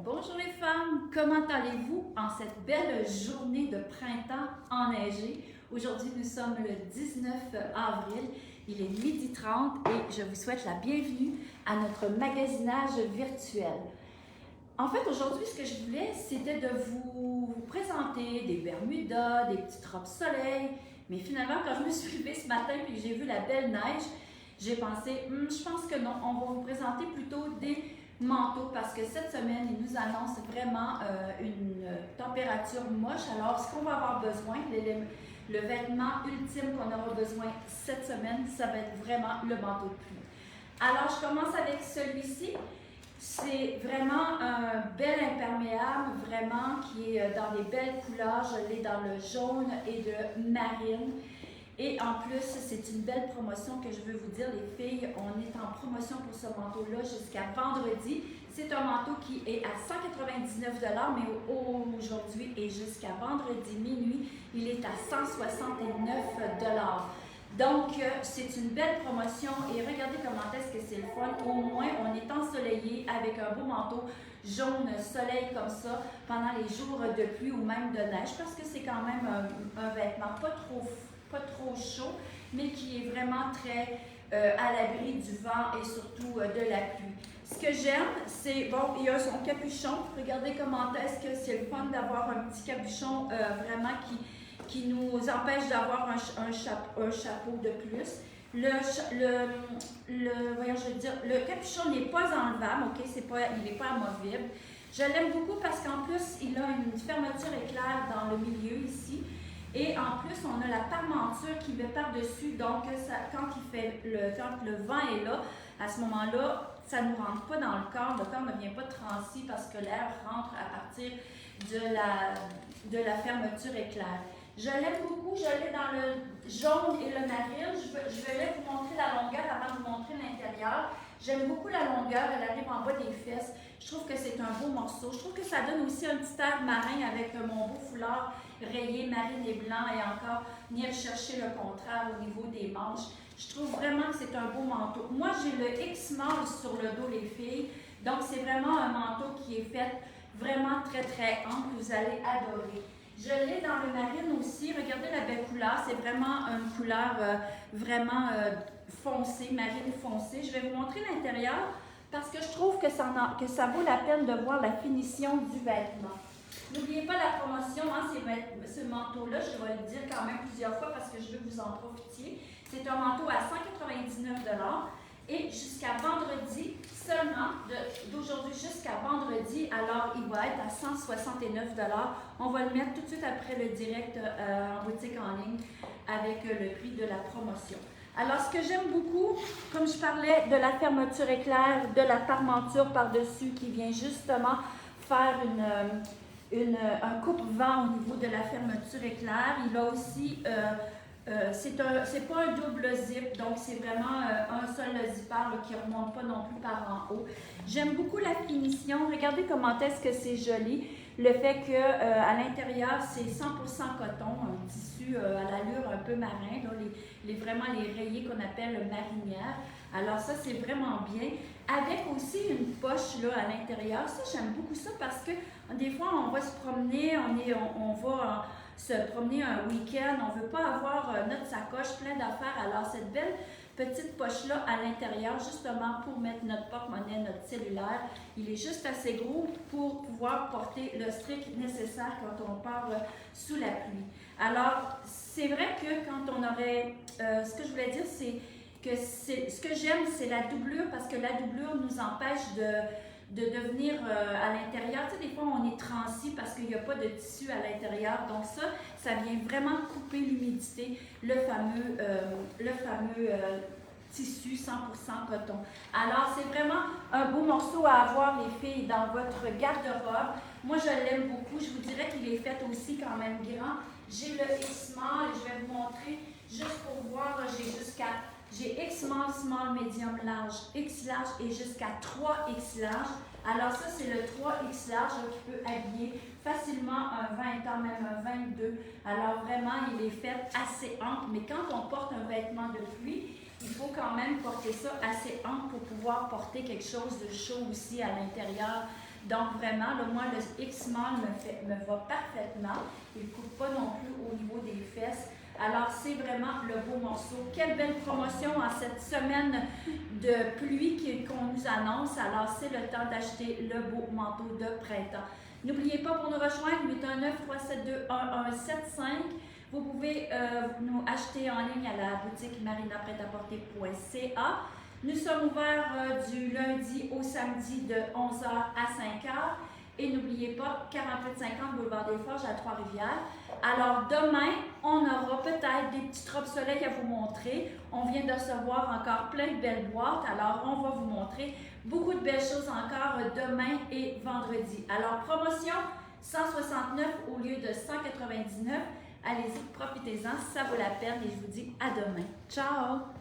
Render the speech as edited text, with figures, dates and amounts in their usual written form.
Bonjour les femmes, comment allez-vous en cette belle journée de printemps enneigé? Aujourd'hui, nous sommes le 19 avril, il est 12h30 et je vous souhaite la bienvenue à notre magasinage virtuel. En fait, aujourd'hui, ce que je voulais, c'était de vous présenter des Bermudas, des petites robes soleil, mais finalement, quand je me suis levée ce matin et que j'ai vu la belle neige, j'ai pensé, je pense que non, on va vous présenter plutôt des manteaux parce que cette semaine, il nous annonce vraiment une température moche. Alors, ce qu'on va avoir besoin, le vêtement ultime qu'on aura besoin cette semaine, ça va être vraiment le manteau de pluie. Alors, je commence avec celui-ci. C'est vraiment un bel imperméable, vraiment, qui est dans des belles couleurs. Je l'ai dans le jaune et le marine. Et en plus, c'est une belle promotion que je veux vous dire, les filles. On est en promotion pour ce manteau-là jusqu'à vendredi. C'est un manteau qui est à 199 $, mais aujourd'hui et jusqu'à vendredi minuit, il est à 169 $. Donc, c'est une belle promotion et regardez comment est-ce que c'est le fun. Au moins, on est ensoleillé avec un beau manteau jaune soleil comme ça pendant les jours de pluie ou même de neige parce que c'est quand même un vêtement pas trop chaud, mais qui est vraiment très à l'abri du vent et surtout de la pluie. Ce que j'aime, c'est, bon, il y a son capuchon. Regardez comment est-ce que c'est le fun d'avoir un petit capuchon vraiment qui nous empêche d'avoir un chapeau de plus. Le capuchon n'est pas enlevable, ok? Il n'est pas amovible. Je l'aime beaucoup parce qu'en plus, il a une fermeture éclair dans le milieu ici. Et en plus, on a la parmenture qui va par-dessus. Donc, quand le vent est là, à ce moment-là, ça ne nous rentre pas dans le corps. Le corps ne vient pas transi parce que l'air rentre à partir de la fermeture éclair. Je l'aime beaucoup, je l'ai dans le jaune et le marine. Je vais vous montrer la longueur avant de vous montrer l'intérieur. J'aime beaucoup la longueur, elle arrive en bas des fesses. Je trouve que c'est un beau morceau. Je trouve que ça donne aussi un petit air marin avec mon beau foulard rayé marine et blanc et encore venir chercher le contraire au niveau des manches. Je trouve vraiment que c'est un beau manteau. Moi, j'ai le X-Mall sur le dos, les filles. Donc, c'est vraiment un manteau qui est fait vraiment très, très ample. Vous allez adorer. Je l'ai dans le marine aussi. Regardez la belle couleur. C'est vraiment une couleur vraiment foncée, marine foncée. Je vais vous montrer l'intérieur parce que je trouve que ça vaut la peine de voir la finition du vêtement. N'oubliez pas la promotion, hein, ce manteau-là, je vais le dire quand même plusieurs fois parce que je veux que vous en profitiez. C'est un manteau à 199 $ et jusqu'à vendredi, seulement d'aujourd'hui jusqu'à vendredi, alors il va être à 169 $. On va le mettre tout de suite après le direct en boutique en ligne avec le prix de la promotion. Alors, ce que j'aime beaucoup, comme je parlais de la fermeture éclair, de la parmenture par-dessus qui vient justement faire un coupe-vent au niveau de la fermeture éclair. Il a aussi, c'est pas un double zip, donc c'est vraiment un seul zipper qui ne remonte pas non plus par en haut. J'aime beaucoup la finition. Regardez comment est-ce que c'est joli. Le fait qu'à l'intérieur, c'est 100% coton, un tissu à l'allure un peu marin, là, vraiment les rayés qu'on appelle marinière. Alors ça, c'est vraiment bien. Avec aussi une poche là, à l'intérieur. Ça, j'aime beaucoup ça parce que des fois, on va se promener, on va se promener un week-end. On ne veut pas avoir notre sacoche plein d'affaires. Alors, cette belle petite poche-là à l'intérieur, justement pour mettre notre porte-monnaie, notre cellulaire, il est juste assez gros pour pouvoir porter le strict nécessaire quand on part sous la pluie. Alors, c'est vrai que quand on aurait... ce que je voulais dire, c'est que ce que j'aime, c'est la doublure, parce que la doublure nous empêche de devenir à l'intérieur. Tu sais, des fois, on est transi parce qu'il n'y a pas de tissu à l'intérieur. Donc ça vient vraiment couper l'humidité, le fameux tissu 100% coton. Alors, c'est vraiment un beau morceau à avoir, les filles, dans votre garde-robe. Moi, je l'aime beaucoup. Je vous dirais qu'il est fait aussi quand même grand. J'ai le X-Small, je vais vous montrer juste pour voir. J'ai X-Small, Small, Medium, Large, X-Large et jusqu'à 3X Large. Alors ça, c'est le 3X Large qui peut habiller facilement un 20 ans, même un 22. Alors vraiment, il est fait assez ample. Mais quand on porte un vêtement de pluie, il faut quand même porter ça assez ample pour pouvoir porter quelque chose de chaud aussi à l'intérieur Donc vraiment, là, moi, le X-Mall me va parfaitement. Il ne coupe pas non plus au niveau des fesses. Alors, c'est vraiment le beau morceau. Quelle belle promotion en cette semaine de pluie qu'on nous annonce. Alors, c'est le temps d'acheter le beau manteau de printemps. N'oubliez pas pour nous rejoindre, 819-372-1175. Vous pouvez nous acheter en ligne à la boutique marinapretaporter.ca. Nous sommes ouverts du lundi au samedi de 11h à 5h. Et n'oubliez pas, 4850 Boulevard des Forges à Trois-Rivières. Alors demain, on aura peut-être des petits tropes soleil à vous montrer. On vient de recevoir encore plein de belles boîtes. Alors on va vous montrer beaucoup de belles choses encore demain et vendredi. Alors promotion 169 au lieu de 199. Allez-y, profitez-en, ça vaut la peine et je vous dis à demain. Ciao!